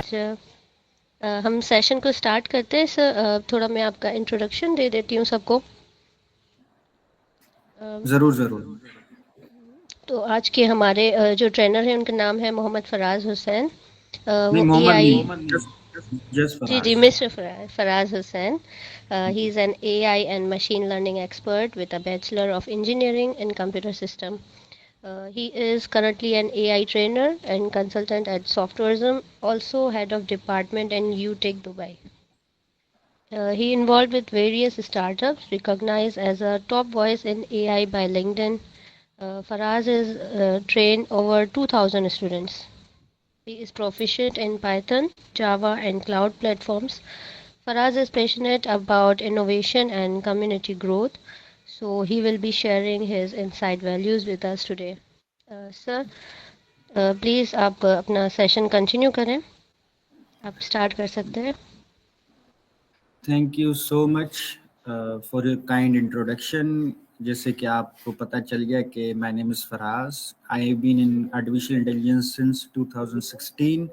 Sir, हम session को start करते हैं सर। थोड़ा मैं आपका इंट्रोडक्शन दे देती हूँ सबको। जरूर जरूर। तो आज के हमारे जो ट्रेनर हैं उनका नाम है मोहम्मद फराज हुसैन। नहीं, वो मोहम्मद एआई। नहीं, जस्ट जी जी, फराज। मिस्टर फराज हुसैन। ही जी। Is an AI and machine learning expert with a Bachelor of Engineering in Computer System. He is currently an AI trainer and consultant at Softwareism, also head of department in UTech Dubai. He involved with various startups, recognized as a top voice in AI by LinkedIn. Faraz is trained over 2,000 students. He is proficient in Python, Java, and cloud platforms. Faraz is passionate about innovation and community growth, so he will be sharing his insight values with us today. Sir, please आप अपना session continue करें। आप start कर सकते हैं। Thank you so much for your kind introduction. जैसे कि आपको पता चल गया कि my name is Faraz. I have been in artificial intelligence since 2016।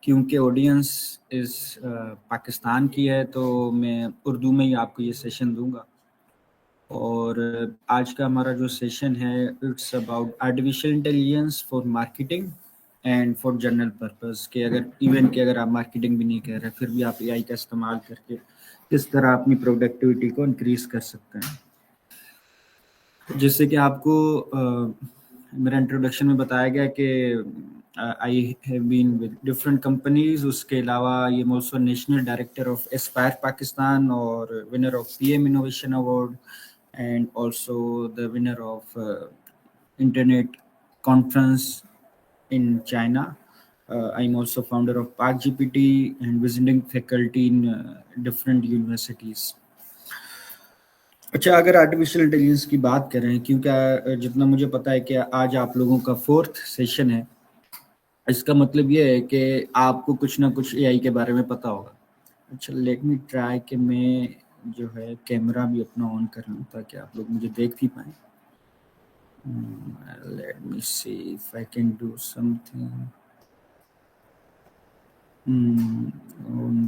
क्योंकि ऑडियंस इस पाकिस्तान की है तो मैं उर्दू में ही आपको ये सेशन दूंगा। और आज का हमारा जो सेशन है it's about artificial intelligence for marketing and for general purpose के अगर आप मार्केटिंग भी नहीं कर रहे फिर भी आप एआई का इस्तेमाल करके किस तरह अपनी प्रोडक्टिविटी को इंक्रीज कर सकते हैं। जैसे कि आपको मेरा इंट्रोडक्शन में बताया गया कि I have been with different companies. उसके अलावा I am also national director of Aspire Pakistan और winner of PM innovation award and also the winner of internet conference in China. I'm also founder of Park GPT and visiting faculty in different universities. अच्छा, अगर artificial intelligence की बात करें, क्योंकि जितना मुझे पता है कि आज आप लोगों का 4th सेशन है, इसका मतलब ये है कि आपको कुछ ना कुछ एआई के बारे में पता होगा। अच्छा, लेट मी ट्राई कि मैं जो है कैमरा भी अपना ऑन कर लूँ ताकि आप लोग मुझे देख भी पाएँ। Let me see if I can do something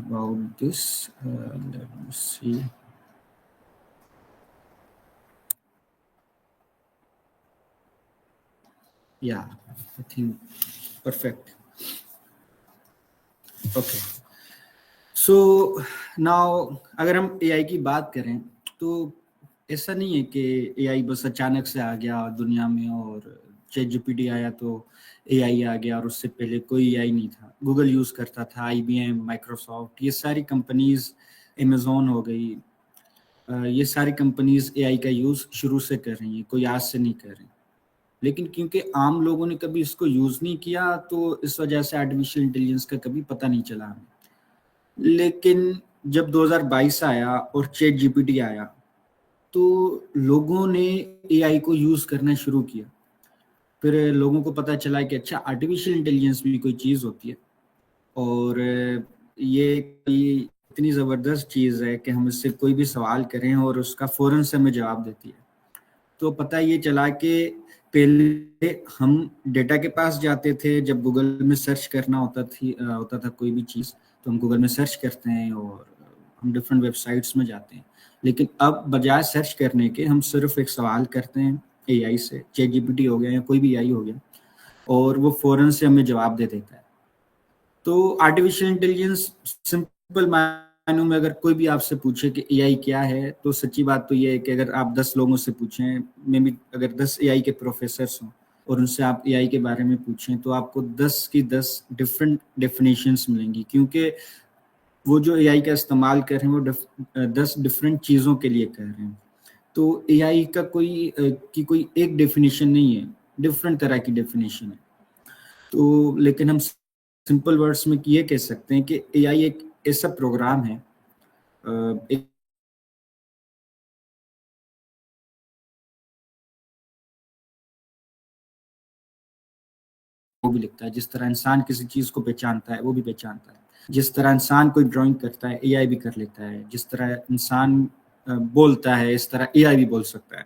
about this. Let me see. Yeah, I think perfect. Okay. So now अगर हम एआई की बात करें तो ऐसा नहीं है कि एआई बस अचानक से आ गया दुनिया में और चैट जीपीटी आया तो एआई आ गया और उससे पहले कोई एआई नहीं था। गूगल यूज़ करता था, आईबीएम, माइक्रोसॉफ्ट, ये सारी कंपनीज, अमेजोन हो गई, ये सारी कंपनीज एआई का यूज़ शुरू से कर रही हैं, कोई आज से नहीं कर रही। लेकिन क्योंकि आम लोगों ने कभी इसको यूज़ नहीं किया तो इस वजह से आर्टिफिशियल इंटेलिजेंस का कभी पता नहीं चला हमें। लेकिन जब 2022 आया और चैट जीपीटी आया तो लोगों ने एआई को यूज़ करना शुरू किया। फिर लोगों को पता चला कि अच्छा, आर्टिफिशियल इंटेलिजेंस भी कोई चीज़ होती है और ये इतनी ज़बरदस्त चीज़ है कि हम इससे कोई भी सवाल करें और उसका फ़ौरन से हमें जवाब देती है। तो पता ये चला कि पहले हम डेटा के पास जाते थे, जब गूगल में सर्च करना होता था कोई भी चीज़, तो हम गूगल में सर्च करते हैं और हम डिफरेंट वेबसाइट्स में जाते हैं। लेकिन अब बजाय सर्च करने के हम सिर्फ एक सवाल करते हैं एआई से, चैट जीपीटी हो गया या कोई भी एआई हो गया, और वो फ़ौरन से हमें जवाब दे देता है। तो आर्टिफिशियल इंटेलिजेंस सिंपल मायनों में अगर कोई भी आपसे पूछे कि एआई क्या है, तो सच्ची बात तो ये है कि अगर आप 10 लोगों से पूछें, मे बी अगर 10 एआई के प्रोफेसर्स हों और उनसे आप एआई के बारे में पूछें तो आपको 10 की 10 डिफरेंट डेफिनेशंस मिलेंगी, क्योंकि वो जो एआई का इस्तेमाल कर रहे हैं वो 10 डिफरेंट चीज़ों के लिए कर रहे हैं। तो एआई का कोई एक डेफिनेशन नहीं है, डिफरेंट तरह की डेफिनेशन है। तो लेकिन हम सिंपल वर्ड्स में ये कह सकते हैं कि एआई एक ऐसा प्रोग्राम है, एक वो भी लिखता है, जिस तरह इंसान किसी चीज को पहचानता है वो भी पहचानता है। जिस तरह इंसान कोई ड्राइंग करता है एआई भी कर लेता है। जिस तरह इंसान बोलता है इस तरह एआई भी बोल सकता है।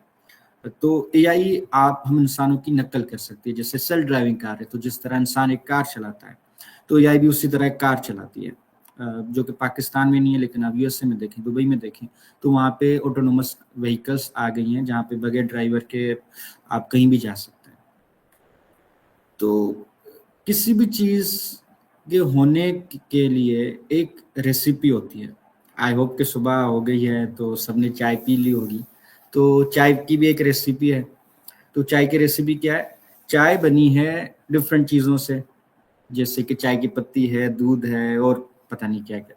तो एआई हम इंसानों की नकल कर सकती है। जैसे सेल्फ ड्राइविंग कार है, तो जिस तरह इंसान एक कार चलाता है तो एआई भी उसी तरह कार चलाती है, जो कि पाकिस्तान में नहीं है, लेकिन आप यूएसए में देखें, दुबई में देखें, तो वहाँ पे ऑटोनोमस व्हीकल्स आ गई हैं जहाँ पे बगैर ड्राइवर के आप कहीं भी जा सकते हैं। तो किसी भी चीज़ के होने के लिए एक रेसिपी होती है। आई होप कि सुबह हो गई है तो सबने चाय पी ली होगी, तो चाय की भी एक रेसिपी है। तो चाय की रेसिपी क्या है? चाय बनी है डिफरेंट चीज़ों से, जैसे कि चाय की पत्ती है, दूध है और पता नहीं क्या क्या।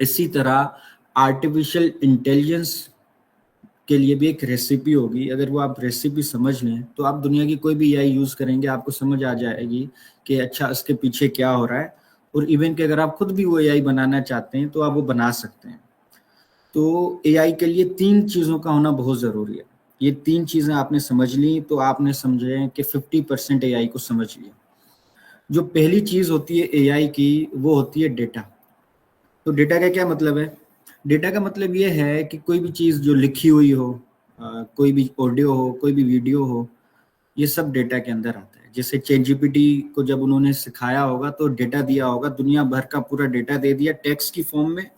इसी तरह आर्टिफिशियल इंटेलिजेंस के लिए भी एक रेसिपी होगी। अगर वो आप रेसिपी समझ लें तो आप दुनिया की कोई भी एआई यूज़ करेंगे, आपको समझ आ जाएगी कि अच्छा इसके पीछे क्या हो रहा है। और इवन कि अगर आप खुद भी वो एआई बनाना चाहते हैं तो आप वो बना सकते हैं। तो एआई के लिए 3 चीज़ों का होना बहुत ज़रूरी है। ये 3 चीज़ें आपने समझ ली तो आपने समझे कि 50% एआई को समझ लिया। जो पहली चीज़ होती है एआई की, वो होती है डेटा। तो डेटा का क्या मतलब है? डेटा का मतलब ये है कि कोई भी चीज़ जो लिखी हुई हो, कोई भी ऑडियो हो, कोई भी वीडियो हो, ये सब डेटा के अंदर आता है। जैसे चैट जीपीटी को जब उन्होंने सिखाया होगा तो डेटा दिया होगा, दुनिया भर का पूरा डेटा दे दिया टेक्स्ट की फॉर्म में।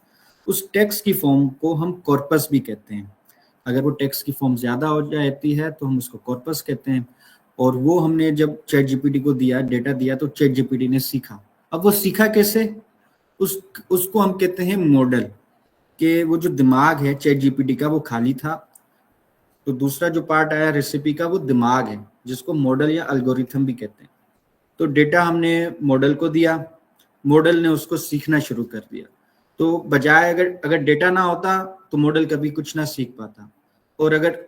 उस टेक्स्ट की फॉर्म को हम कॉर्पस भी कहते हैं। अगर वो टेक्स्ट की फॉर्म ज़्यादा हो जाती है तो हम उसको कॉर्पस कहते हैं। और वो हमने जब चैट जीपीटी को दिया, डेटा दिया, तो चैट जीपीटी ने सीखा। अब वो सीखा कैसे? उसको हम कहते हैं मॉडल। कि वो जो दिमाग है चैट जीपीटी का वो खाली था, तो दूसरा जो पार्ट आया रेसिपी का वो दिमाग है, जिसको मॉडल या एल्गोरिथम भी कहते हैं। तो डेटा हमने मॉडल को दिया, मॉडल ने उसको सीखना शुरू कर दिया। तो बजाय अगर डेटा ना होता तो मॉडल कभी कुछ ना सीख पाता, और अगर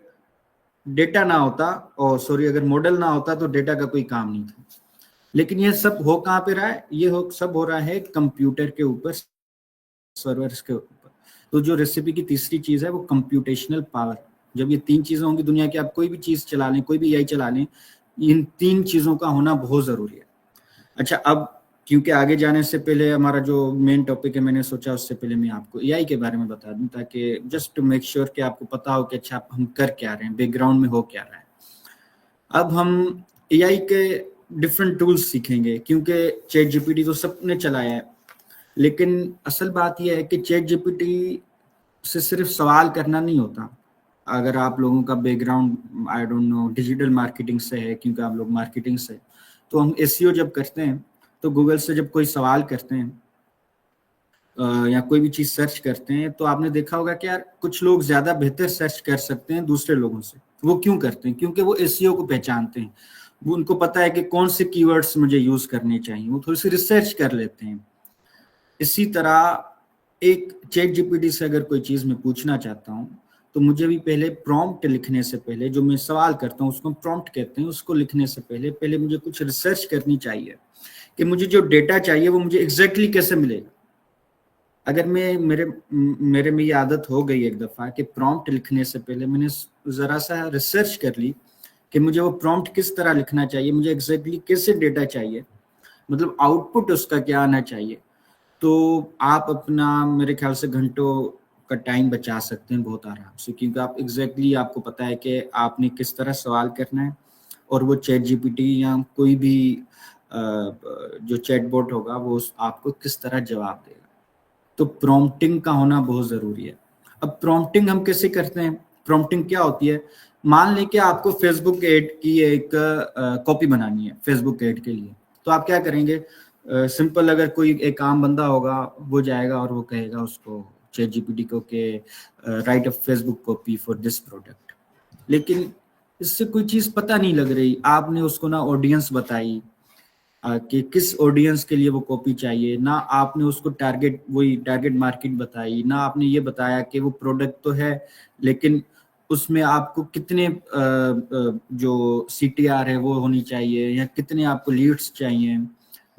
डेटा ना होता, और सॉरी, अगर मॉडल ना होता तो डेटा का कोई काम नहीं था। लेकिन ये सब हो कहाँ पे रहा है? ये सब हो रहा है कंप्यूटर के ऊपर, सर्वर्स के ऊपर। तो जो रेसिपी की तीसरी चीज है वो कंप्यूटेशनल पावर। जब ये 3 चीजें होंगी, दुनिया की आप कोई भी चीज चला लें, कोई भी एआई चला लें, इन 3 चीजों का होना बहुत जरूरी है। अच्छा, अब क्योंकि आगे जाने से पहले हमारा जो मेन टॉपिक है, मैंने सोचा उससे पहले मैं आपको एआई के बारे में बता दूं, ताकि जस्ट टू मेक श्योर कि आपको पता हो कि अच्छा हम कर क्या रहे हैं, बैकग्राउंड में हो क्या रहा है। अब हम एआई के डिफरेंट टूल्स सीखेंगे, क्योंकि चैट जीपीटी तो सबने चलाया है, लेकिन असल बात यह है कि चैट जीपीटी से सिर्फ सवाल करना नहीं होता। अगर आप लोगों का background I don't know digital marketing से है, क्योंकि आप लोग मार्केटिंग से, तो हम एसईओ जब करते हैं तो गूगल से जब कोई सवाल करते हैं या कोई भी चीज सर्च करते हैं, तो आपने देखा होगा कि यार कुछ लोग ज्यादा बेहतर सर्च कर सकते हैं दूसरे लोगों से। वो क्यों करते हैं? क्योंकि वो एसईओ को पहचानते हैं, वो उनको पता है कि कौन से कीवर्ड्स मुझे यूज करने चाहिए, वो थोड़ी सी रिसर्च कर लेते हैं। इसी तरह एक चैट जीपीटी से अगर कोई चीज मैं पूछना चाहता हूँ, तो मुझे भी पहले प्रॉम्प्ट लिखने से पहले, जो मैं सवाल करता हूँ उसको प्रॉम्प्ट कहते हैं, उसको लिखने से पहले मुझे कुछ रिसर्च करनी चाहिए कि मुझे जो डेटा चाहिए वो मुझे एग्जैक्टली कैसे मिलेगा। अगर मैं मेरे में ये आदत हो गई एक दफा कि प्रॉम्प्ट लिखने से पहले मैंने जरा सा रिसर्च कर ली कि मुझे वो प्रॉम्प्ट किस तरह लिखना चाहिए, मुझे एग्जैक्टली कैसे डेटा चाहिए, मतलब आउटपुट उसका क्या आना चाहिए, तो आप अपना मेरे ख्याल से घंटों का टाइम बचा सकते हैं बहुत आराम से, क्योंकि आप एग्जैक्टली आपको पता है कि आपने किस तरह सवाल करना है, और वो चैट जीपीटी या कोई भी जो चैटबॉट होगा वो आपको किस तरह जवाब देगा। तो प्रॉम्प्टिंग का होना बहुत ज़रूरी है। अब प्रॉम्प्टिंग हम कैसे करते हैं? प्रॉम्प्टिंग क्या होती है? मान लें कि आपको फेसबुक एड की एक कॉपी बनानी है फेसबुक एड के लिए, तो आप क्या करेंगे? सिंपल, अगर कोई एक आम बंदा होगा वो जाएगा और वो कहेगा उसको चैट जीपीटी को कि right a Facebook copy for this product. लेकिन इससे कोई चीज़ पता नहीं लग रही, आपने उसको ना ऑडियंस बताई कि किस ऑडियंस के लिए वो कॉपी चाहिए, ना आपने उसको टारगेट मार्केट बताई, ना आपने ये बताया कि वो प्रोडक्ट तो है लेकिन उसमें आपको कितने जो सीटीआर है वो होनी चाहिए, या कितने आपको लीड्स चाहिए।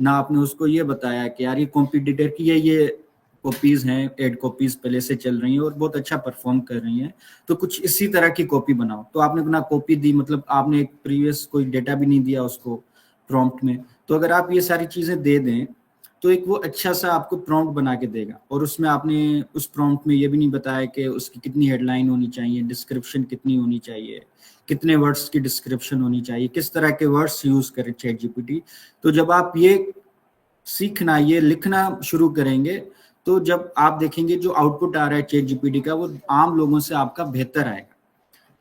ना आपने उसको ये बताया कि यार ये कॉम्पिटिटर की ये कॉपीज हैं, एड कॉपीज पहले से चल रही हैं और बहुत अच्छा परफॉर्म कर रही हैं, तो कुछ इसी तरह की कॉपी बनाओ। तो आपने ना कॉपी दी, मतलब आपने एक प्रीवियस कोई डेटा भी नहीं दिया उसको प्रॉम्प्ट में। तो अगर आप ये सारी चीजें दे दें तो एक वो अच्छा सा आपको प्रॉम्प्ट बना के देगा, और उसमें आपने उस प्रॉम्प्ट में ये भी नहीं बताया कि उसकी कितनी हेडलाइन होनी चाहिए, डिस्क्रिप्शन कितनी होनी चाहिए, कितने वर्ड्स की डिस्क्रिप्शन होनी चाहिए, किस तरह के वर्ड्स यूज करें चैट जीपीटी। तो जब आप ये सीखना, ये लिखना शुरू करेंगे, तो जब आप देखेंगे जो आउटपुट आ रहा है चैट जीपीटी का, वो आम लोगों से आपका बेहतर आएगा।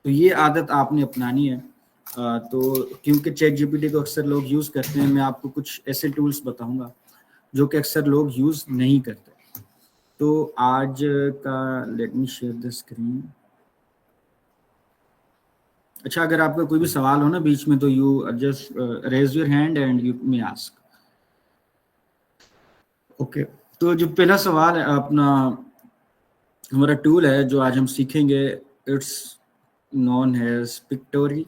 तो ये आदत आपने अपनानी है। तो क्योंकि चैट जीपीटी को अक्सर लोग यूज करते हैं, मैं आपको कुछ ऐसे टूल्स बताऊंगा जो कि अक्सर लोग यूज नहीं करते। तो आज का, let me share the screen. अच्छा, अगर आपका कोई भी सवाल हो ना बीच में, तो you just raise your hand and you may ask. Okay, तो जो पहला सवाल है अपना, हमारा टूल है जो आज हम सीखेंगे, इट्स नॉन एज पिक्टोरी।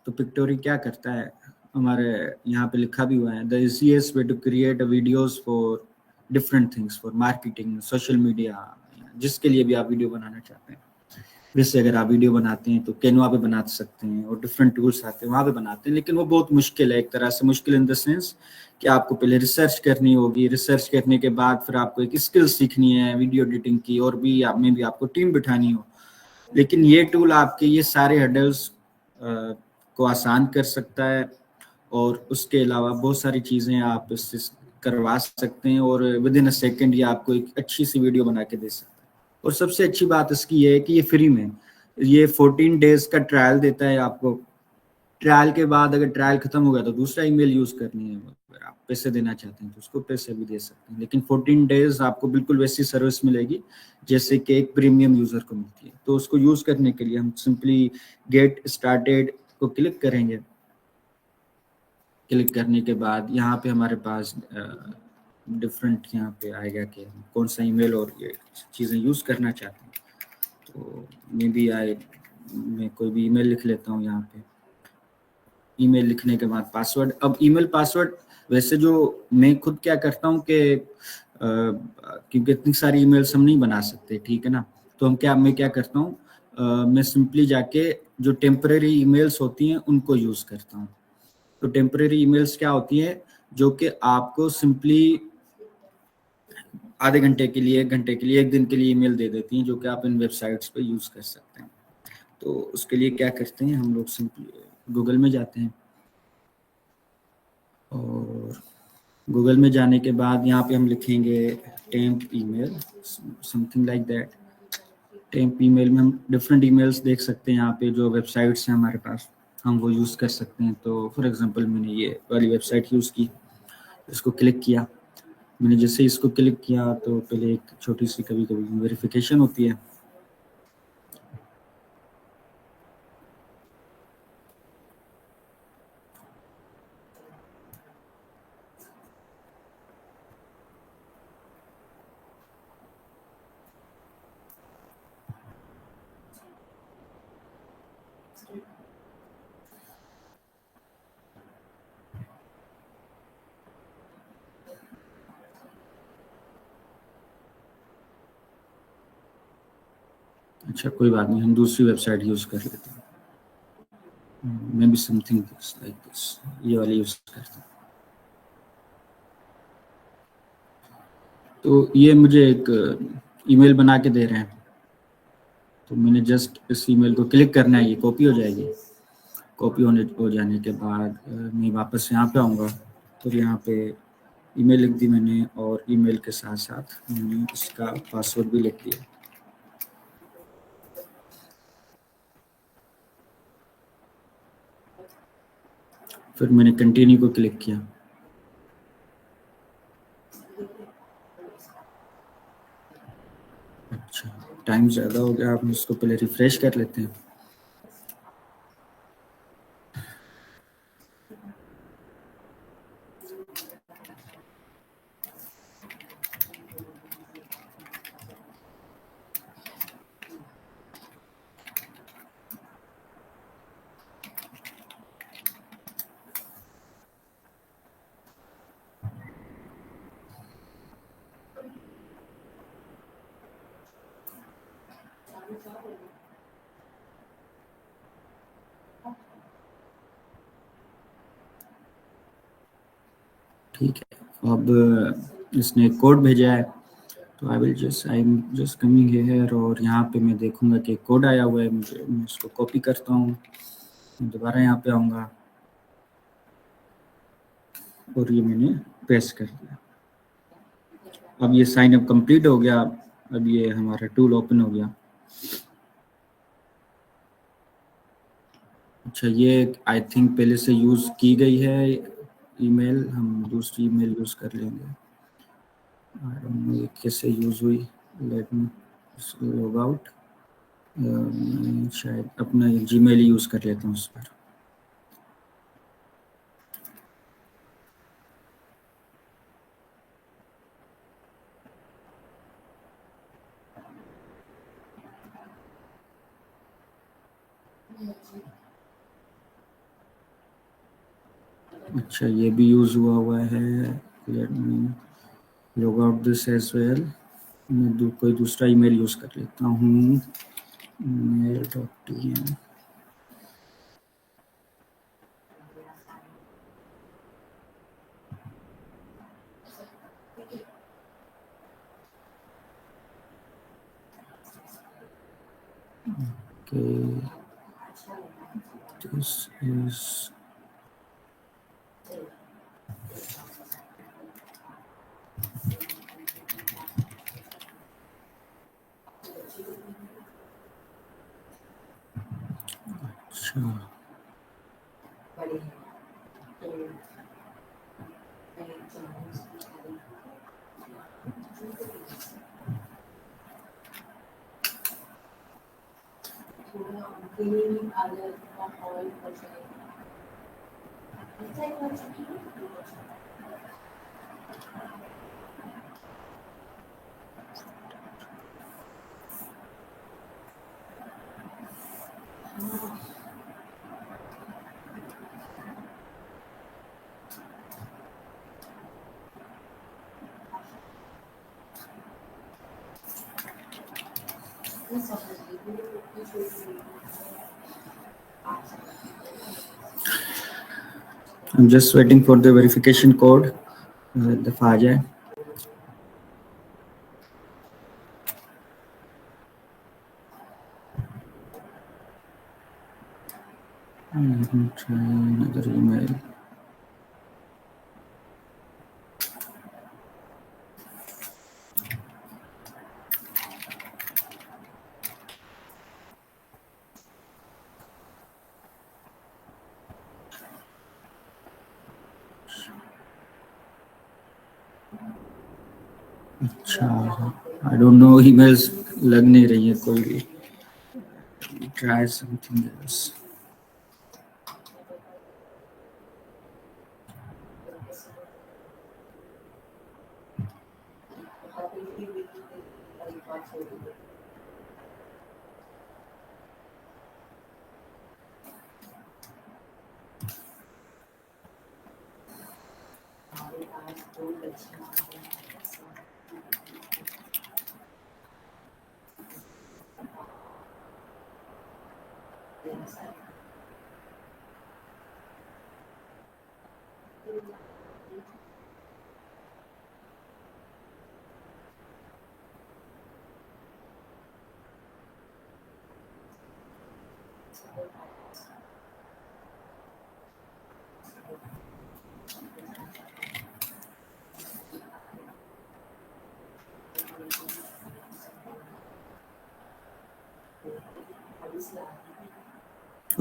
तो पिक्टोरी क्या करता है, हमारे यहाँ पे लिखा भी हुआ है, the easiest way to create videos for different things, for marketing, social media, जिसके लिए भी आप वीडियो बनाना चाहते हैं। जैसे अगर आप वीडियो बनाते हैं तो कैनवा पे बना सकते हैं, और डिफरेंट टूल्स आते हैं वहाँ पे बनाते हैं, लेकिन वो बहुत मुश्किल है, एक तरह से मुश्किल इन द सेंस कि आपको पहले रिसर्च करनी होगी, रिसर्च करने के बाद फिर आपको एक स्किल सीखनी है वीडियो एडिटिंग की, और भी आप में भी आपको टीम बिठानी हो। लेकिन ये टूल आपके ये सारे हर्डल्स को आसान कर सकता है, और उसके अलावा बहुत सारी चीज़ें आप इससे करवा सकते हैं, और विद इन अ सेकेंड ये आपको एक अच्छी सी वीडियो बना के दे सकता है। और सबसे अच्छी बात इसकी ये है कि ये फ्री में, ये 14 डेज का ट्रायल देता है आपको। ट्रायल के बाद अगर ट्रायल खत्म हो गया तो दूसरा ईमेल यूज करनी है, अगर आप पैसे देना चाहते हैं तो उसको पैसे भी दे सकते हैं, लेकिन 14 डेज आपको बिल्कुल वैसी सर्विस मिलेगी जैसे कि एक प्रीमियम यूजर को मिलती है। तो उसको यूज करने के लिए हम सिंपली गेट स्टार्टेड को क्लिक करेंगे। क्लिक करने के बाद यहाँ पे हमारे पास डिफरेंट यहाँ पे आएगा कि हम कौन सा ईमेल और ये चीज़ें यूज़ करना चाहते हैं। तो मैं कोई भी ईमेल लिख लेता हूँ यहाँ पे। ईमेल लिखने के बाद पासवर्ड। अब ईमेल पासवर्ड वैसे जो मैं खुद क्या करता हूँ कि क्योंकि इतनी सारी ईमेल्स हम नहीं बना सकते, ठीक है ना, तो मैं क्या करता हूँ, मैं सिंपली जाके जो टेम्परेरी ईमेल्स होती हैं उनको यूज़ करता हूँ। तो टेम्परेरी ईमेल्स क्या होती है, जो कि आपको सिंपली आधे घंटे के लिए, 1 घंटे के लिए, 1 दिन के लिए ईमेल दे देती हैं, जो कि आप इन वेबसाइट्स पे यूज़ कर सकते हैं। तो उसके लिए क्या करते हैं, हम लोग सिंपली गूगल में जाते हैं, और गूगल में जाने के बाद यहाँ पे हम लिखेंगे temp email, something like that. Temp email में हम डिफरेंट ईमेल्स देख सकते हैं, यहाँ पे जो वेबसाइट्स हैं हमारे पास हम वो यूज़ कर सकते हैं। तो फॉर एग्जांपल मैंने ये वाली वेबसाइट यूज़ की, इसको क्लिक किया। मैंने जैसे इसको क्लिक किया तो पहले एक छोटी सी कभी कभी वेरिफिकेशन होती है। अच्छा, कोई बात नहीं, हम दूसरी वेबसाइट यूज़ कर लेते हैं, maybe something like this, ये वाली यूज़ करते हैं। तो ये मुझे एक ईमेल बना के दे रहे हैं, तो मैंने जस्ट इस ईमेल को क्लिक करना है, ये कॉपी हो जाएगी। कॉपी हो जाने के बाद मैं वापस यहाँ पे आऊँगा, तो यहाँ पे ईमेल लिख दी मैंने, और ईमेल के साथ साथ मैंने इसका पासवर्ड भी लिख दिया। फिर मैंने कंटिन्यू को क्लिक किया। अच्छा, टाइम ज़्यादा हो गया, आप इसको पहले रिफ्रेश कर लेते हैं। ठीक है, अब इसने कोड भेजा है, तो I am just coming here, और यहाँ पे मैं देखूंगा कि कोड आया हुआ है, मैं इसको कॉपी करता हूँ, दोबारा यहाँ पे आऊँगा, और ये मैंने पेस्ट कर दिया। अब ये साइन अप कंप्लीट हो गया। अब ये हमारा टूल ओपन हो गया। अच्छा, ये आई थिंक पहले से यूज़ की गई है ईमेल, हम दूसरी ईमेल यूज़ कर लेंगे। आई डोंट नो ये कैसे यूज़ हुई। Late me log out. मैं शायद अपना जीमेल यूज़ कर लेता हूँ उस पर। अच्छा, ये भी यूज़ हुआ है। Let me log out this as well. मैं कोई दूसरा ईमेल यूज़ कर लेता हूँ, mail.tm। Okay, this is अच्छा। I'm just waiting for the verification code दफा आ जाए। Let me try another email. अच्छा, आई डोंट नो, ईमेल्स लग नहीं रही है कोई भी। Try something else.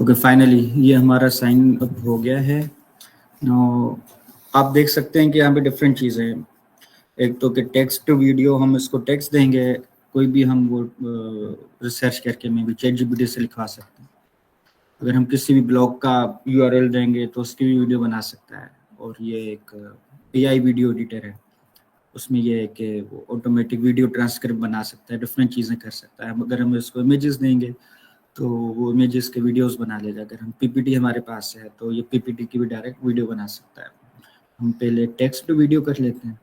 Okay, finally ये हमारा साइन अप हो गया है। नो, आप देख सकते हैं कि यहाँ पे डिफरेंट चीज़ें हैं। एक तो कि टेक्स्ट टू वीडियो, हम इसको टेक्स्ट देंगे, कोई भी हम वो रिसर्च करके में भी चैट जीपीटी से लिखवा सकते हैं। अगर हम किसी भी ब्लॉग का यूआरएल देंगे तो उसकी भी वीडियो बना सकता है। और ये एक एआई वीडियो एडिटर है, उसमें ये है कि वो ऑटोमेटिक वीडियो ट्रांसक्रिप्ट बना सकता है, डिफरेंट चीज़ें कर सकता है। अगर हम इसको इमेजेस देंगे तो वो इमेजेस के वीडियोस बना लेगा। अगर हम पीपीटी हमारे पास है तो ये पीपीटी की भी डायरेक्ट वीडियो बना सकता है। हम पहले टेक्स्ट टू वीडियो कर लेते हैं।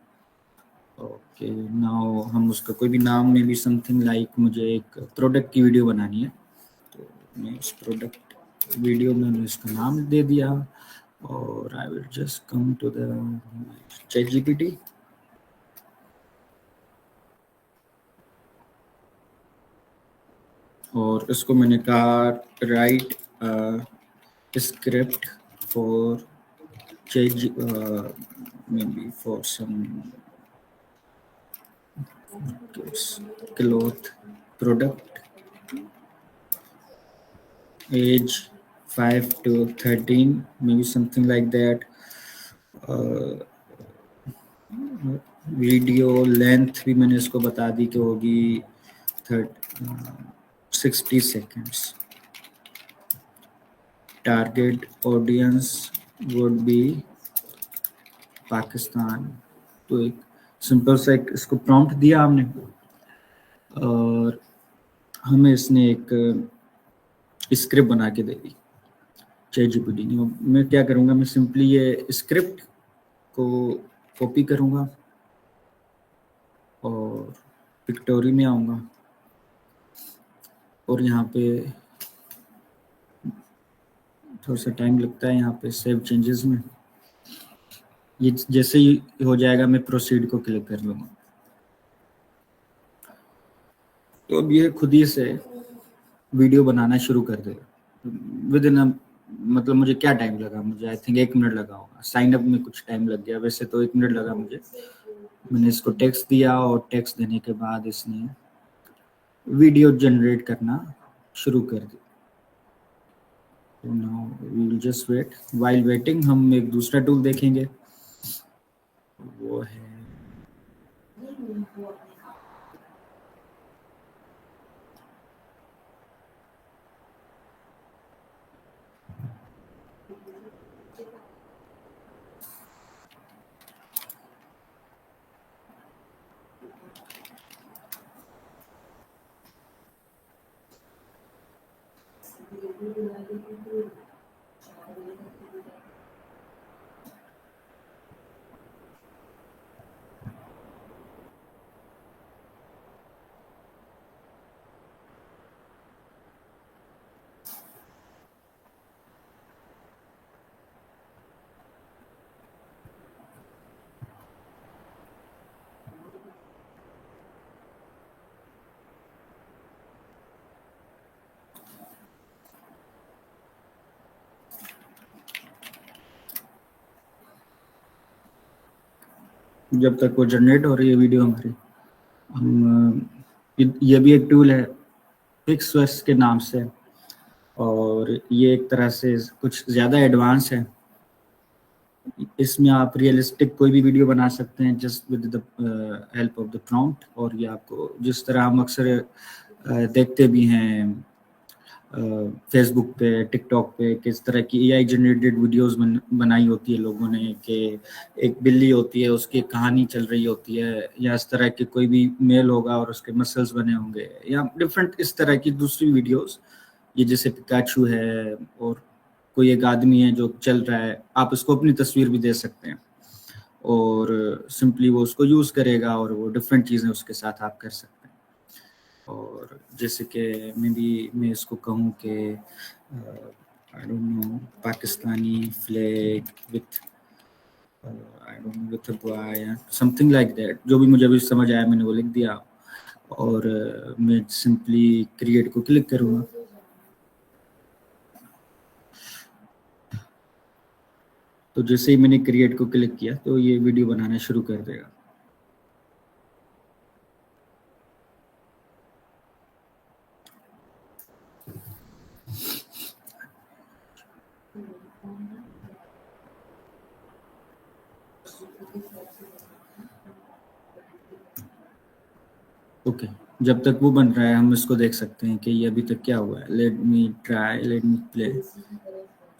ओके, नाउ हम उसका कोई भी नाम में भी समथिंग लाइक, मुझे एक प्रोडक्ट की वीडियो बनानी है तो मैं इस प्रोडक्ट वीडियो में मैंने इसका नाम दे दिया। और I will just come to the chat GPT और इसको मैंने कहा write script for chat maybe for some cloth product, age 5 to 13, maybe something like that. Video length भी मैंने इसको बता दी कि होगी 60 seconds. Target audience would be Pakistan. तो एक सिंपल सा एक इसको प्रॉम्प्ट दिया हमने और हमें इसने एक स्क्रिप्ट बना के दे दी ChatGPT ने. मैं क्या करूँगा, मैं सिंपली ये स्क्रिप्ट को कॉपी करूँगा और पिक्टोरी में आऊँगा और यहाँ पे थोड़ा सा टाइम लगता है यहाँ पे सेव चेंजेस में. ये जैसे ही हो जाएगा मैं प्रोसीड को क्लिक कर लूँगा. तो अब ये खुद ही से वीडियो बनाना शुरू कर देगा विद इन मतलब मुझे क्या टाइम लगा, मुझे आई थिंक 1 मिनट लगा होगा. साइन अप में कुछ टाइम लग गया, वैसे तो 1 मिनट लगा मुझे. मैंने इसको टेक्स्ट दिया और टेक्स्ट देने के बाद इसने वीडियो जनरेट करना शुरू कर दिया. तो now we will just wait. While waiting हम एक दूसरा टूल देखेंगे, वो है जब तक वो जनरेट हो रही है वीडियो हमारी, हम ये भी एक टूल है पिक्सवर्क्स के नाम से और ये एक तरह से कुछ ज़्यादा एडवांस है. इसमें आप रियलिस्टिक कोई भी वीडियो बना सकते हैं just with the help of the prompt. और ये आपको जिस तरह हम अक्सर देखते भी हैं फेसबुक पे, टिकटॉक पे, किस तरह की AI जनरेटेड वीडियोस बनाई होती है लोगों ने कि एक बिल्ली होती है, उसकी कहानी चल रही होती है, या इस तरह के कोई भी मेल होगा और उसके मसल्स बने होंगे, या डिफरेंट इस तरह की दूसरी वीडियोस. ये जैसे पिकाचू है और कोई एक आदमी है जो चल रहा है, आप उसको अपनी तस्वीर भी दे सकते हैं और सिंपली वो उसको यूज़ करेगा और वो डिफरेंट चीज़ें उसके साथ आप कर सकते हैं. और जैसे कि मैं इसको कहूँ कि I don't know Pakistani flag with I don't know with a boy something like that. जो भी मुझे अभी समझ आया मैंने वो लिख दिया और मैं सिंपली क्रिएट को क्लिक करूँगा. तो जैसे ही मैंने क्रिएट को क्लिक किया तो ये वीडियो बनाना शुरू कर देगा. ओके जब तक वो बन रहा है हम इसको देख सकते हैं कि ये अभी तक क्या हुआ है. Let me try, let me play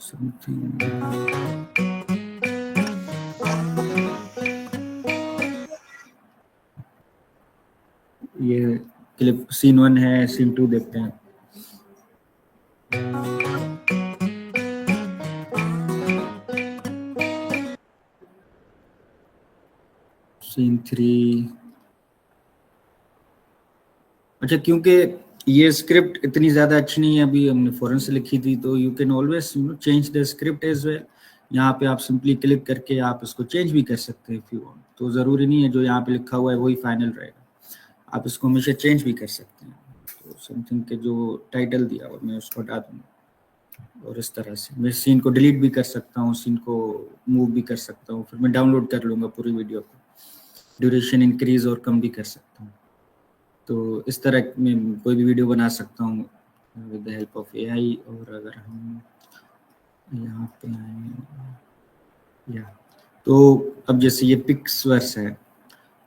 something. ये क्लिप सीन 1 है, सीन 2 देखते हैं. सीन 3. अच्छा, क्योंकि ये स्क्रिप्ट इतनी ज़्यादा अच्छी नहीं है, अभी हमने फौरन से लिखी थी, तो you can always change the script as well. यहाँ पे आप सिंपली क्लिक करके आप इसको चेंज भी कर सकते हैं इफ यू वांट. तो ज़रूरी नहीं है जो यहाँ पे लिखा हुआ है वही फाइनल रहेगा, आप इसको हमेशा चेंज भी कर सकते हैं. तो समथिंग के जो टाइटल दिया हुआ मैं उसको हटा दूँगा और इस तरह से मैं सीन को डिलीट भी कर सकता हूँ, सीन को मूव भी कर सकता हूँ, फिर मैं डाउनलोड कर लूँगा पूरी वीडियो को. ड्यूरेशन इंक्रीज और कम भी कर सकता हूँ। तो इस तरह में कोई भी वीडियो बना सकता हूँ with the help of AI. और अगर हम यहाँ पे आए या तो अब जैसे ये पिक्सवर्स है,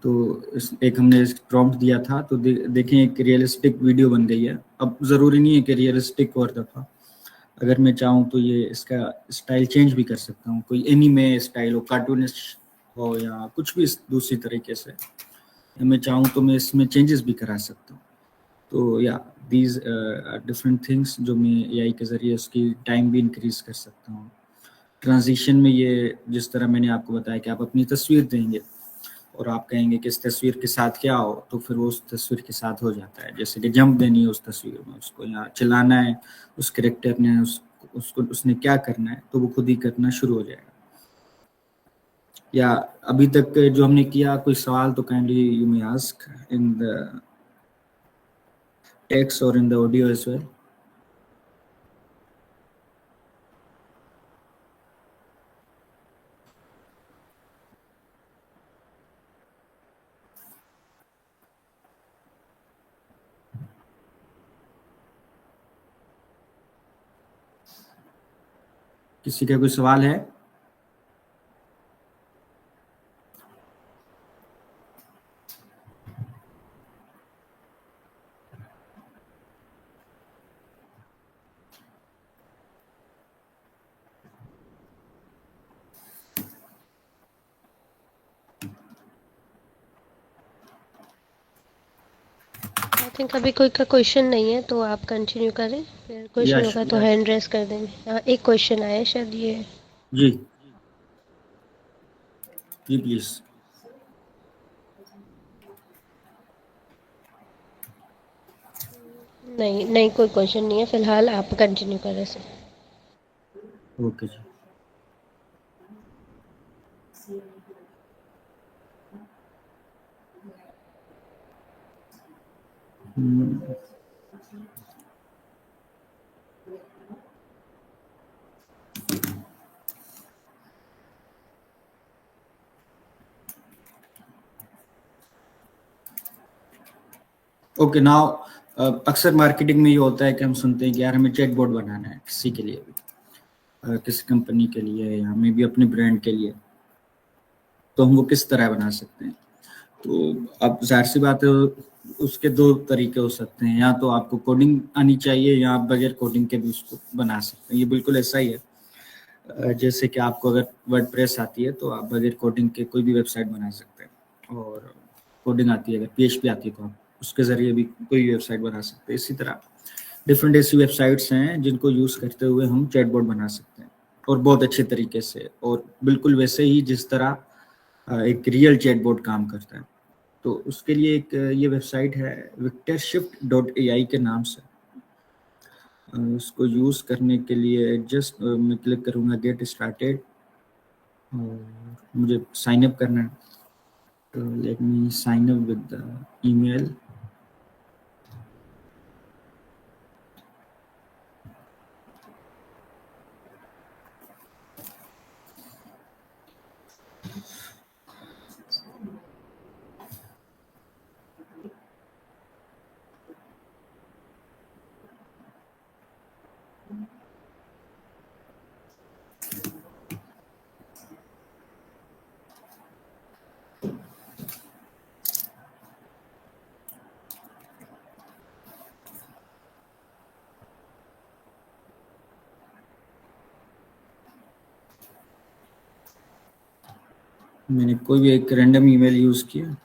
तो एक हमने प्रॉम्प्ट दिया था, तो देखें एक रियलिस्टिक वीडियो बन गई है। अब ज़रूरी नहीं है कि रियलिस्टिक और दफ़ा, अगर मैं चाहूँ तो ये इसका स्टाइल चेंज भी कर सकता हूँ, कोई एनीमे स्टाइल हो, कार्टूनिस्ट हो, या कुछ भी दूसरी तरीके से मैं चाहूँ तो मैं इसमें चेंजेस भी करा सकता हूँ। तो या दीज डिफरेंट थिंग्स जो मैं एआई के ज़रिए उसकी टाइम भी इंक्रीज कर सकता हूँ। ट्रांजिशन में ये जिस तरह मैंने आपको बताया कि आप अपनी तस्वीर देंगे और आप कहेंगे कि इस तस्वीर के साथ क्या हो, तो फिर वो उस तस्वीर के साथ हो जाता है। जैसे कि जंप देनी है उस तस्वीर में, उसको या चिल्लाना है उस कैरेक्टर ने, उसको उसने क्या करना है, तो वो खुद ही करना शुरू हो जाएगा। या अभी तक जो हमने किया, कोई सवाल तो kindly you may ask in the text और in the audio as well. किसी का कोई सवाल है? आई थिंक अभी कोई का क्वेश्चन नहीं है, तो आप कंटिन्यू करें, फिर क्वेश्चन होगा तो हैंड रेस कर देंगे। हाँ, एक क्वेश्चन आया शायद ये। जी जी प्लीज। नहीं नहीं, कोई क्वेश्चन नहीं है फिलहाल, आप कंटिन्यू करें सर। ओके जी। ओके नाउ, अक्सर मार्केटिंग में ये होता है कि हम सुनते हैं कि यार हमें चैटबॉट बनाना है किसी के लिए भी, किसी कंपनी के लिए या मे भी अपने ब्रांड के लिए, तो हम वो किस तरह बना सकते हैं? तो अब जाहिर सी बात है, उसके दो तरीके हो सकते हैं, या तो आपको कोडिंग आनी चाहिए या आप बगैर कोडिंग के भी उसको बना सकते हैं। ये बिल्कुल ऐसा ही है, जैसे कि आपको अगर वर्डप्रेस आती है तो आप बगैर कोडिंग के कोई भी वेबसाइट बना सकते हैं, और कोडिंग आती है, अगर पीएचपी आती है तो आप उसके ज़रिए भी कोई वेबसाइट बना सकते हैं। इसी तरह डिफरेंट ऐसी वेबसाइट्स हैं जिनको यूज़ करते हुए हम चैटबॉट बना सकते हैं, और बहुत अच्छे तरीके से, और बिल्कुल वैसे ही जिस तरह एक रियल चैटबॉट काम करता है। तो उसके लिए एक ये वेबसाइट है victorShift.ai के नाम से। उसको यूज़ करने के लिए जस्ट मैं क्लिक करूँगा गेट स्टार्टेड, और मुझे साइन अप करना है। तो let me sign up with the email. मैंने कोई भी एक रैंडम ईमेल यूज़ किया।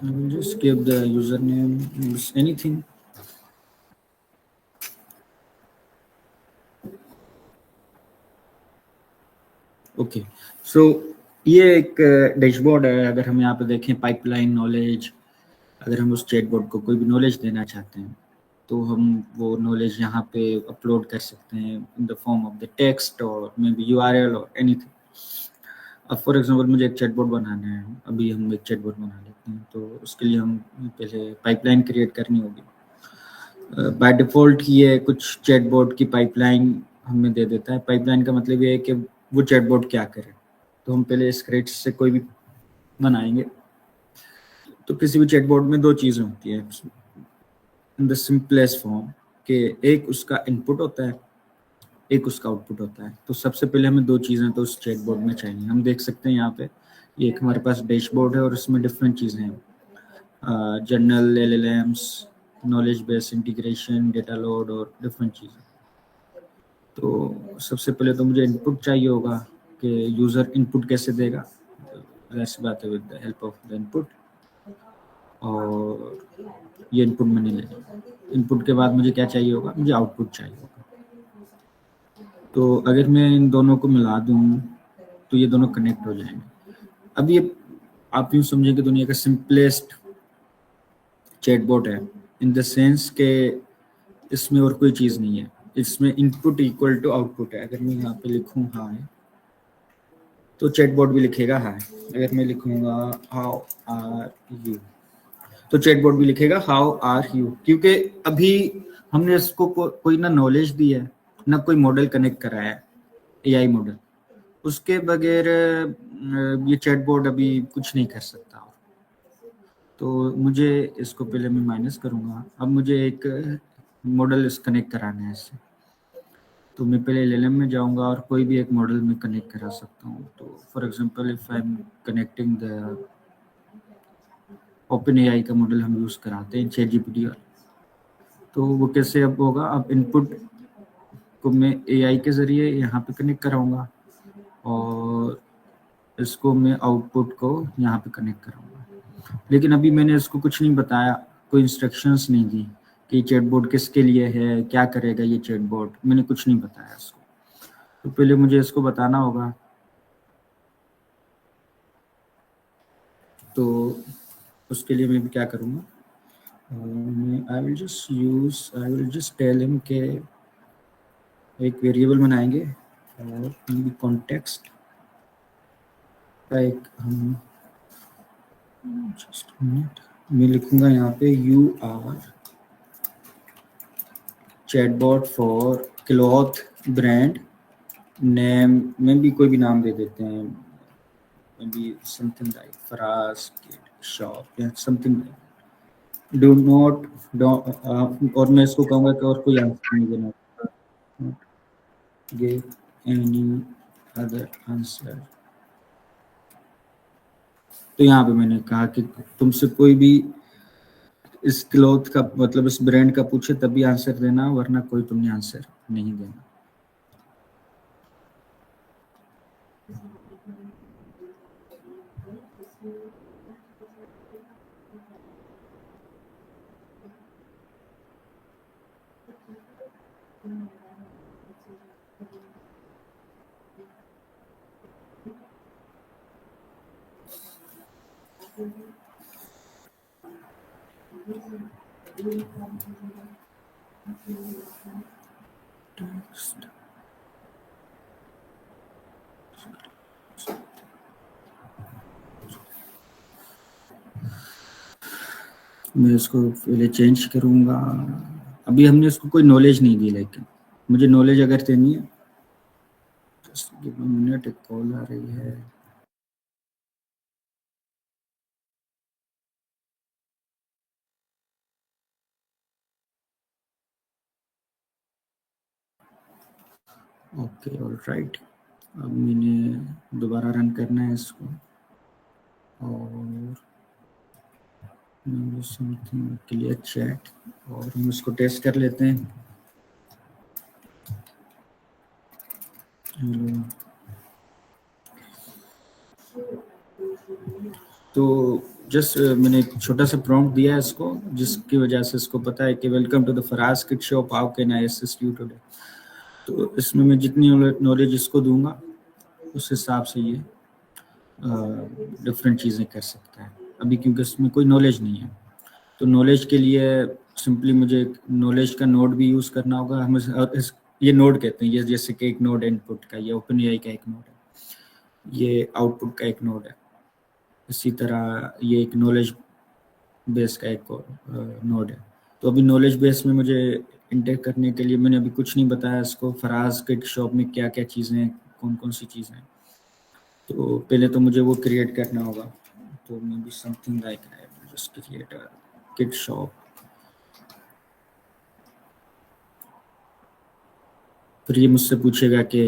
I will just give the username, anything. Okay, so ये एक डैशबोर्ड है। अगर हम यहाँ पे देखें पाइपलाइन नॉलेज, अगर हम उस चैटबॉट को कोई भी नॉलेज देना चाहते हैं तो हम वो नॉलेज यहाँ पे अपलोड कर सकते हैं in the form of the text और मे बी यूआरएल और एनीथिंग। अब फॉर एग्जांपल मुझे एक चैटबॉट बनाना है, अभी हम एक चैटबॉट बना लेते हैं, तो उसके लिए हम पहले पाइपलाइन क्रिएट करनी होगी। बाय डिफ़ॉल्ट ये कुछ चैटबॉट की पाइपलाइन हमें दे देता है। पाइपलाइन का मतलब ये है कि वो चैटबॉट क्या करे। तो हम पहले स्क्रिप्ट से कोई भी बनाएंगे। तो किसी भी चैटबॉट में दो चीज़ें होती हैं इन द सिंपलेस्ट फॉर्म, कि एक उसका इनपुट होता है, एक उसका आउटपुट होता है। तो सबसे पहले हमें दो चीज़ें तो उस चैटबॉट में चाहिए। हम देख सकते हैं यहाँ पे ये एक हमारे पास डैशबोर्ड है और इसमें डिफरेंट चीज़ें हैं, general, LLMs, knowledge base integration, data load और डिफरेंट चीज़ें। तो सबसे पहले तो मुझे इनपुट चाहिए होगा कि यूज़र इनपुट कैसे देगा। ऐसी बात है with the help of the input, और ये इनपुट मैंने ले लिया। इनपुट के बाद मुझे क्या चाहिए होगा, मुझे आउटपुट चाहिए होगा। तो अगर मैं इन दोनों को मिला दूँ तो ये दोनों कनेक्ट हो जाएंगे। अब ये आप यूँ समझें कि दुनिया का सिंपलेस्ट चैटबॉट है इन द सेंस के इसमें और कोई चीज़ नहीं है। इसमें इनपुट इक्वल टू आउटपुट है। अगर मैं यहाँ पे लिखूँ हाय तो चैटबॉट भी लिखेगा हाय। अगर मैं लिखूँगा हाउ आर यू तो चैटबॉट भी लिखेगा हाउ आर यू, क्योंकि अभी हमने इसको कोई ना नॉलेज दी है, ना कोई मॉडल कनेक्ट कराया है, एआई मॉडल। उसके बगैर ये चैटबॉट अभी कुछ नहीं कर सकता। तो मुझे इसको पहले मैं माइनस करूँगा। अब मुझे एक मॉडल इस कनेक्ट कराना है इससे। तो मैं पहले एलएलएम में जाऊँगा और कोई भी एक मॉडल में कनेक्ट करा सकता हूँ। तो for example if I am connecting the open AI का मॉडल हम यूज़ कराते हैं चैट जीपीटी वाला। तो वो कैसे अब होगा, अब इनपुट को मैं एआई के ज़रिए यहाँ पे कनेक्ट कराऊँगा और इसको मैं आउटपुट को यहाँ पे कनेक्ट कराऊँगा। लेकिन अभी मैंने इसको कुछ नहीं बताया, कोई इंस्ट्रक्शंस नहीं दी कि चैटबॉट किसके लिए है, क्या करेगा ये चैटबॉट, मैंने कुछ नहीं बताया इसको। तो पहले मुझे इसको बताना होगा। तो उसके लिए मैं क्या करूँगा, I will just tell him के एक वेरिएबल बनाएंगे और कॉन्टेक्स्ट का एक हम जस्ट मिनट मैं लिखूंगा यहाँ पे you are chatbot for cloth brand name में भी कोई भी नाम दे देते हैं, maybe something like Faraz kid shop या समथिंग लाइक। डू नॉट और मैं इसको कहूँगा कि और कोई आंसर नहीं देना, गिव एनी अदर आंसर। तो यहाँ पे मैंने कहा कि तुमसे कोई भी इस क्लॉथ का मतलब इस ब्रांड का पूछे तभी आंसर देना, वरना कोई तुमने आंसर नहीं देना। मैं इसको पहले चेंज करूँगा। अभी हमने इसको कोई नॉलेज नहीं दी, लेकिन मुझे नॉलेज अगर देनी है, जस्ट गिव अ मिनट, एक कॉल आ रही है। ओके ऑलराइट, अब मैंने दोबारा रन करना है इसको और समथिंग क्लियर चैट और हम इसको टेस्ट कर लेते हैं। हेलो, तो जस्ट मैंने एक छोटा सा प्रॉम्प्ट दिया है इसको, जिसकी वजह से इसको पता है कि welcome to the Faraz kid shop, how can I assist you today. तो इसमें मैं जितनी नॉलेज इसको दूंगा उस हिसाब से ये डिफरेंट चीज़ें कर सकता है अभी, क्योंकि उसमें कोई नॉलेज नहीं है। तो नॉलेज के लिए सिंपली मुझे नॉलेज का नोड भी यूज़ करना होगा। हम ये नोड कहते हैं, ये जैसे कि एक नोड इनपुट का, ये ओपन एआई का एक नोड है, ये आउटपुट का एक नोड है। इसी तरह ये एक नॉलेज बेस का एक नोड है। तो अभी नॉलेज बेस में मुझे इंटेक करने के लिए मैंने अभी कुछ नहीं बताया इसको, फराज किट शॉप में क्या क्या चीज़ें हैं, कौन कौन सी चीज़ें हैं। तो पहले तो मुझे वो क्रिएट करना होगा। तो may be something like just create a kit shop. फिर ये मुझसे पूछेगा कि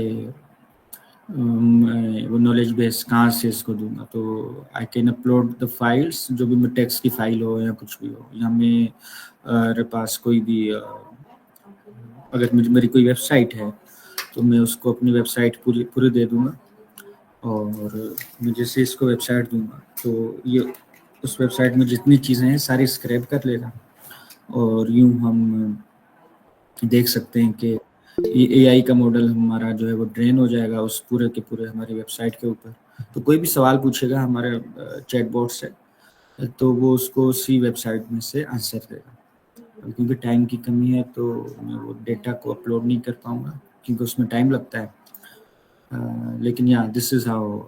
वो नॉलेज बेस कहाँ से इसको दूंगा। तो I can upload the files, जो भी टेक्स्ट की फाइल हो या कुछ भी हो, या मेरे पास कोई भी अगर मेरी कोई वेबसाइट है तो मैं उसको अपनी वेबसाइट पूरी दे दूंगा। और मैं जैसे इसको वेबसाइट दूंगा तो ये उस वेबसाइट में जितनी चीज़ें हैं सारी स्क्रैप कर लेगा। और यूँ हम देख सकते हैं कि ये एआई का मॉडल हमारा जो है वो ट्रेन हो जाएगा उस पूरे के पूरे हमारी वेबसाइट के ऊपर। तो कोई भी सवाल पूछेगा हमारे चैटबॉट से, तो वो उसको उसी वेबसाइट में से आंसर देगा। क्योंकि टाइम की कमी है तो मैं वो डेटा को अपलोड नहीं कर पाऊंगा, क्योंकि उसमें टाइम लगता है। लेकिन या this is how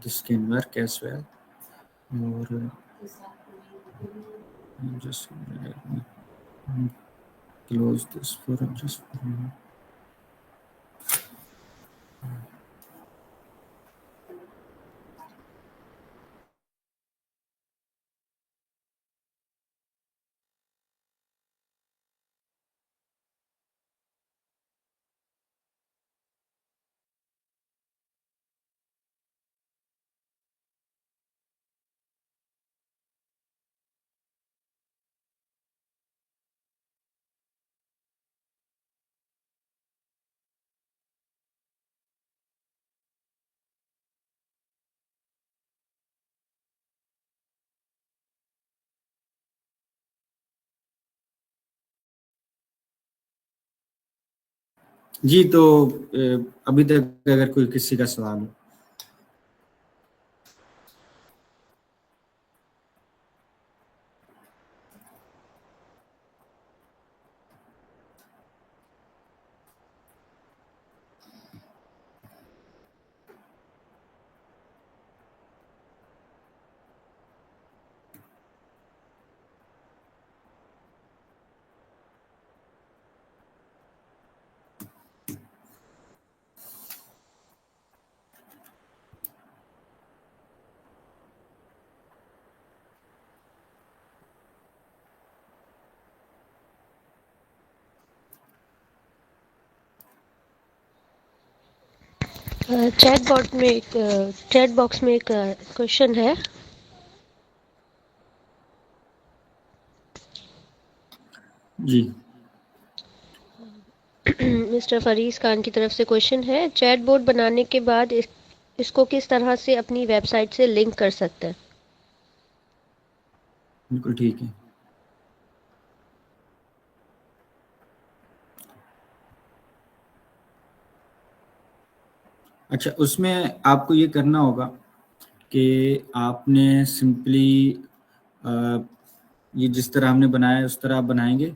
this can work as well. और just let me close this for just for a minute. जी, तो अभी तक अगर कोई किसी का सवाल हो। चैट बॉक्स में एक क्वेश्चन है। जी, मिस्टर फरीज खान की तरफ से क्वेश्चन है, चैटबॉट बनाने के बाद इसको किस तरह से अपनी वेबसाइट से लिंक कर सकते हैं? बिल्कुल ठीक है। अच्छा, उसमें आपको ये करना होगा कि आपने सिंपली ये जिस तरह हमने बनाया है उस तरह आप बनाएंगे।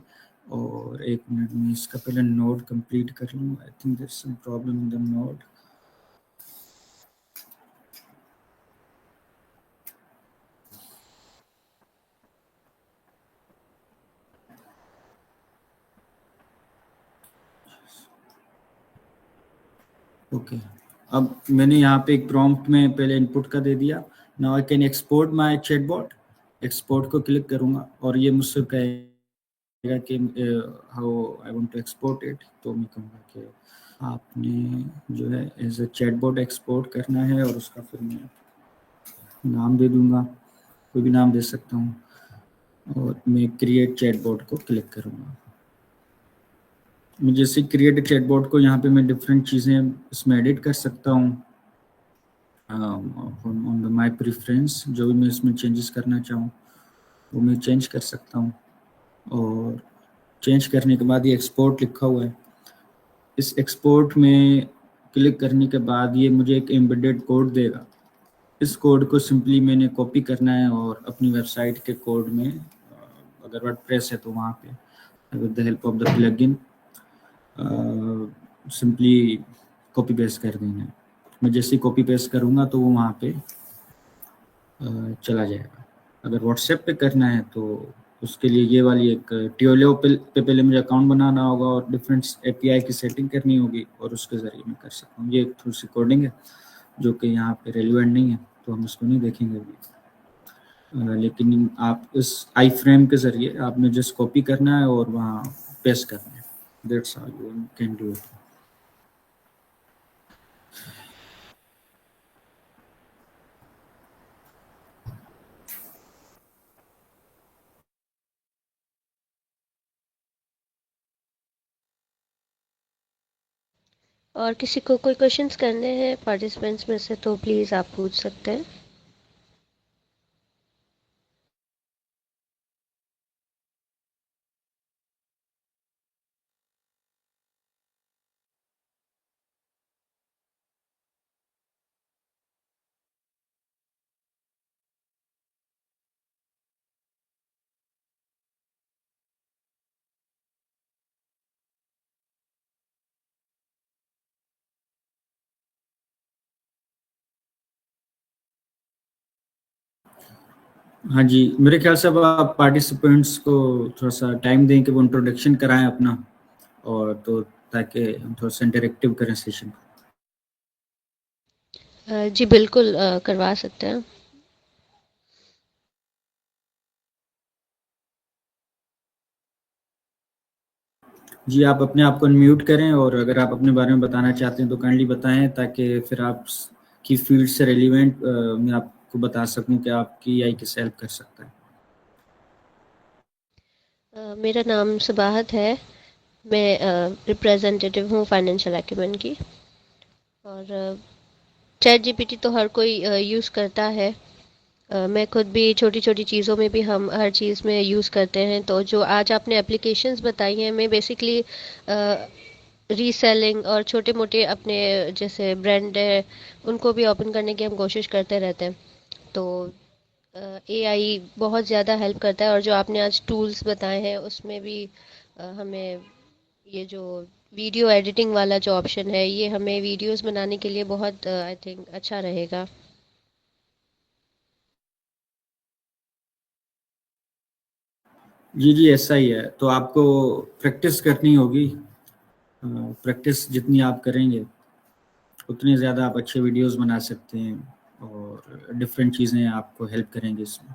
और एक मिनट में इसका पहले नोड कंप्लीट कर लूँ। I think there is some problem in the node. Okay, अब मैंने यहाँ पे एक प्रॉम्प्ट में पहले इनपुट का दे दिया। Now I can export my chatbot. Export को क्लिक करूँगा और ये मुझसे कहेगा कि how I want to export it. तो मैं कहूँगा कि आपने जो है एज अ चैटबॉट एक्सपोर्ट करना है, और उसका फिर मैं नाम दे दूँगा, कोई भी नाम दे सकता हूँ। और मैं क्रिएट चैटबॉट को क्लिक करूँगा। मैं जैसे क्रिएट चैटबॉट को यहाँ पे मैं डिफरेंट चीज़ें इसमें एडिट कर सकता हूँ। ऑन माई प्रेफरेंस, जो भी मैं इसमें चेंजेस करना चाहूँ वो मैं चेंज कर सकता हूँ। और चेंज करने के बाद ये एक्सपोर्ट लिखा हुआ है, इस एक्सपोर्ट में क्लिक करने के बाद ये मुझे एक एम्बेडेड कोड देगा। इस कोड को सिंपली मैंने कॉपी करना है और अपनी वेबसाइट के कोड में, अगर वर्डप्रेस है तो वहाँ पे with the help of the plugin simply copy paste कर देना है। मैं जैसे कॉपी पेस्ट करूँगा तो वो वहाँ पे चला जाएगा। अगर व्हाट्सएप पे करना है तो उसके लिए ये वाली एक ट्यूलियो पे पहले मुझे अकाउंट बनाना होगा और डिफरेंट एपीआई की सेटिंग करनी होगी और उसके ज़रिए मैं कर सकता हूँ। ये थोड़ी सी कोडिंग है जो कि यहाँ पे रेलिवेंट नहीं है, तो हम इसको नहीं देखेंगे अभी। लेकिन आप इस आई फ्रेम के ज़रिए आपने जस्ट कॉपी करना है और वहाँ पेस्ट करना है। That's all you can do it. और किसी को कोई क्वेश्चंस करने हैं पार्टिसिपेंट्स में से तो प्लीज़ आप पूछ सकते हैं। हाँ जी, मेरे ख्याल से अब आप पार्टिसिपेंट्स को थोड़ा सा टाइम दें कि वो इंट्रोडक्शन कराएं अपना, और तो ताकि हम थोड़ा सा इंटरेक्टिव करें सेशन। जी बिल्कुल, करवा सकते हैं। जी, आप अपने आप को अनम्यूट करें और अगर आप अपने बारे में बताना चाहते हैं तो काइंडली बताएं, ताकि फिर आप की फील्ड से रिलेवेंट मैं आपको बता सकूं कि आपकी आई कैसे हेल्प कर सकता है। मेरा नाम सुबाहत है। मैं रिप्रेजेंटेटिव हूँ फाइनेंशियल एक्यूमेन की। और चैट जीपीटी तो हर कोई यूज़ करता है। मैं खुद भी छोटी छोटी चीज़ों में भी हम हर चीज़ में यूज़ करते हैं। तो जो आज आपने एप्लीकेशंस बताई हैं, मैं बेसिकली रीसेलिंग और छोटे मोटे अपने जैसे ब्रांड है उनको भी ओपन करने की हम कोशिश करते रहते हैं। तो एआई बहुत ज़्यादा हेल्प करता है। और जो आपने आज टूल्स बताए हैं उसमें भी हमें ये जो वीडियो एडिटिंग वाला जो ऑप्शन है, ये हमें वीडियोस बनाने के लिए बहुत आई थिंक अच्छा रहेगा। जी जी, ऐसा ही है। तो आपको प्रैक्टिस करनी होगी। प्रैक्टिस जितनी आप करेंगे उतने ज़्यादा आप अच्छे वीडियोस बना सकते हैं और डिफरेंट चीज़ें आपको हेल्प करेंगी इसमें।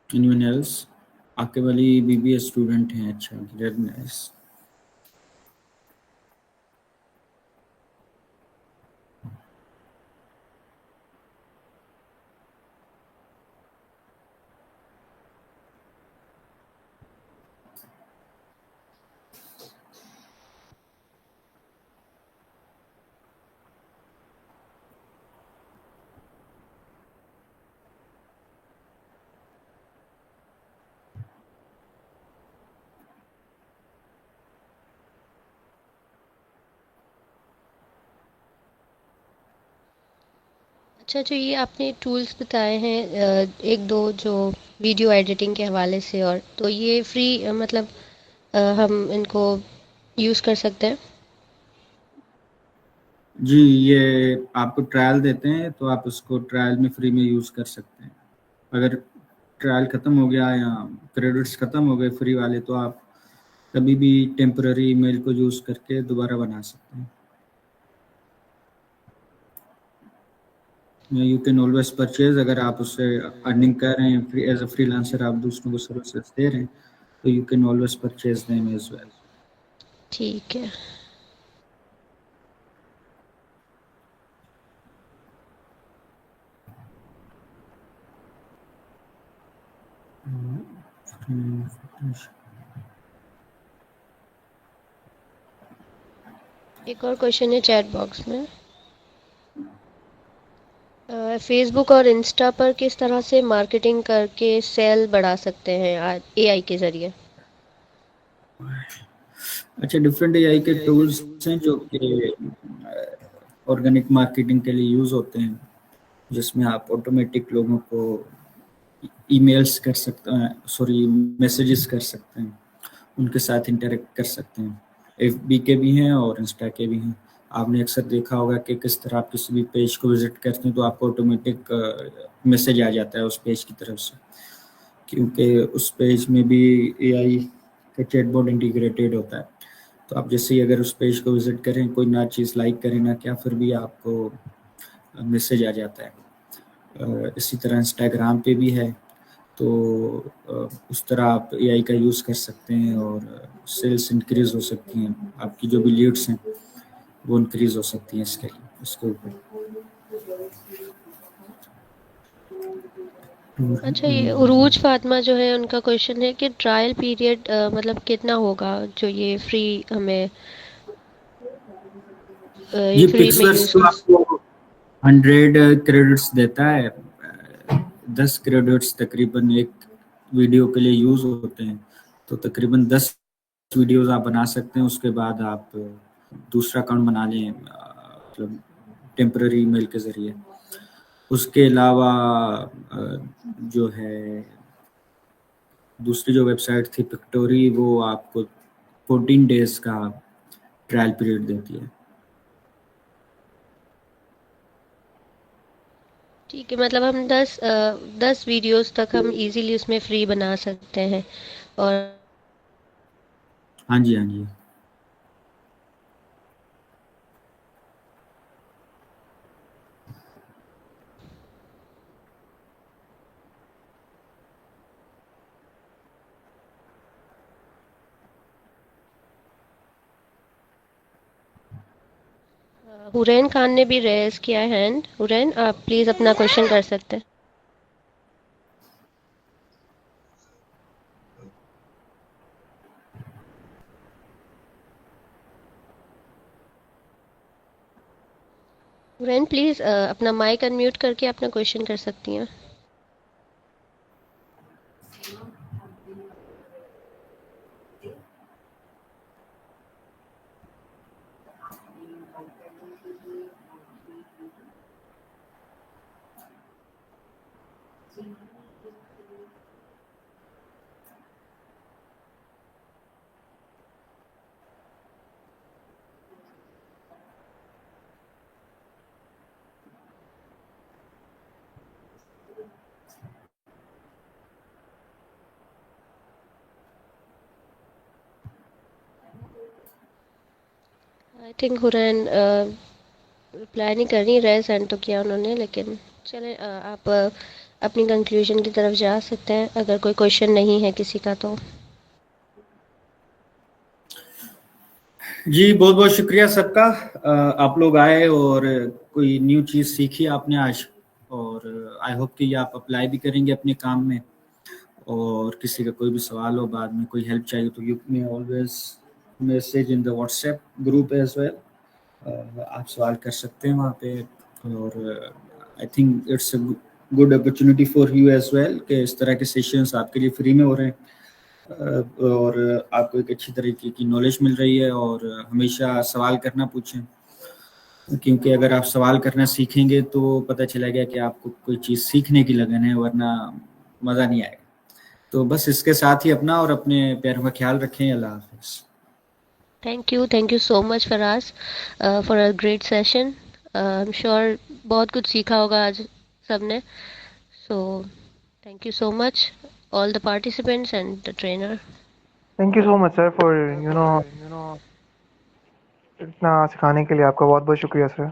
Anyone else? आपके वाली बीबीए स्टूडेंट हैं? अच्छा, वेरी नाइस। अच्छा, जो ये आपने टूल्स बताए हैं एक दो जो वीडियो एडिटिंग के हवाले से, और तो ये फ्री मतलब हम इनको यूज़ कर सकते हैं? जी, ये आपको ट्रायल देते हैं तो आप उसको ट्रायल में फ्री में यूज़ कर सकते हैं। अगर ट्रायल ख़त्म हो गया या क्रेडिट्स ख़त्म हो गए फ्री वाले, तो आप कभी भी टेम्पररी ईमेल को यूज़ करके दोबारा बना सकते हैं। You can always purchase. अगर आप उससे अर्निंग कर रहे हैं फ्री एज अ फ्रीलांसर, आप दूसरों को सर्विसेज दे रहे हैं, तो you can always purchase them as well. ठीक है। एक और क्वेश्चन है चैट बॉक्स में। फेसबुक और इंस्टा पर किस तरह से मार्केटिंग करके सेल बढ़ा सकते हैं एआई के ज़रिए? अच्छा, डिफरेंट एआई के टूल्स हैं जो कि ऑर्गेनिक मार्केटिंग के लिए यूज़ होते हैं, जिसमें आप ऑटोमेटिक लोगों को ईमेल्स कर सकते हैं, सॉरी मैसेजेस कर सकते हैं, उनके साथ इंटरेक्ट कर सकते हैं। एफबी के भी हैं और इंस्टा के भी हैं। आपने अक्सर देखा होगा कि किस तरह आप किसी भी पेज को विजिट करते हैं तो आपको ऑटोमेटिक मैसेज आ जाता है उस पेज की तरफ से, क्योंकि उस पेज में भी एआई का चैटबॉट इंटीग्रेटेड होता है। तो आप जैसे ही अगर उस पेज को विजिट करें, कोई ना चीज़ लाइक करें ना क्या, फिर भी आपको मैसेज आ जाता है। इसी तरह इंस्टाग्राम पे भी है। तो उस तरह आप एआई का यूज़ कर सकते हैं और सेल्स इंक्रीज हो सकती हैं, आपकी जो भी लीड्स हैं वो इंक्रीज हो सकती हैं इसके ऊपर। अच्छा, ये उरूज फातिमा जो है उनका क्वेश्चन है कि ट्रायल पीरियड मतलब कितना होगा जो ये फ्री हमें ये ये फ्री में पिक्सवर्स यूज़ तो कर। आपको 100 क्रेडिट्स देता है। 10 क्रेडिट्स तकरीबन एक वीडियो के लिए यूज होते हैं, तो तकरीबन 10 वीडियोस आप बना सकते हैं। उसके बाद आप दूसरा अकाउंट बना लें, मतलब टेम्पररी ईमेल के जरिए। उसके अलावा जो है दूसरी जो वेबसाइट थी पिक्टोरी, वो आपको 14 डेज का ट्रायल पीरियड देती है। ठीक है, मतलब हम 10 वीडियोस तक हम इजीली उसमें फ्री बना सकते हैं। और हाँ जी, हाँ जी। हुरैन खान ने भी रेज किया है हैंड। हुरैन, आप प्लीज़ अपना क्वेश्चन कर सकते हैं। हुरैन प्लीज़ अपना माइक अनम्यूट करके अपना क्वेश्चन कर सकती हैं। आई थिंक हुरैन रिप्लाई नहीं कर रही। रेज हैंड तो किया उन्होंने, लेकिन चले आप अपनी कंक्लूजन की तरफ जा सकते हैं अगर कोई क्वेश्चन नहीं है किसी का तो। जी, बहुत बहुत शुक्रिया सबका। आप लोग आए और कोई न्यू चीज़ सीखी आपने आज, और आई होप कि ये आप अप्लाई भी करेंगे अपने काम में। और किसी का कोई भी सवाल हो, बाद में कोई हेल्प चाहिए, तो you may always message in the WhatsApp group as well. आप सवाल कर सकते हैं वहाँ पे। और I think it's a good opportunity for you as well कि इस तरह के सेशंस आपके लिए फ्री में हो रहे हैं। और आपको एक अच्छी तरीके की नॉलेज मिल रही है। और हमेशा सवाल करना पूछें, क्योंकि अगर आप सवाल करना सीखेंगे तो पता चलेगा कि आपको कोई चीज़ सीखने की लगन है, वरना मज़ा नहीं आएगा। तो बस इसके साथ ही अपना और अपने पैरों का ख्याल रखें। अल्लाह हाफिज़। Thank you so much Faraz for a great session. I am sure बहुत कुछ सीखा होगा आज सबने। So thank you so much all the participants and the trainer. Thank you so much sir for इतना सिखाने के लिए आपका बहुत बहुत शुक्रिया सर।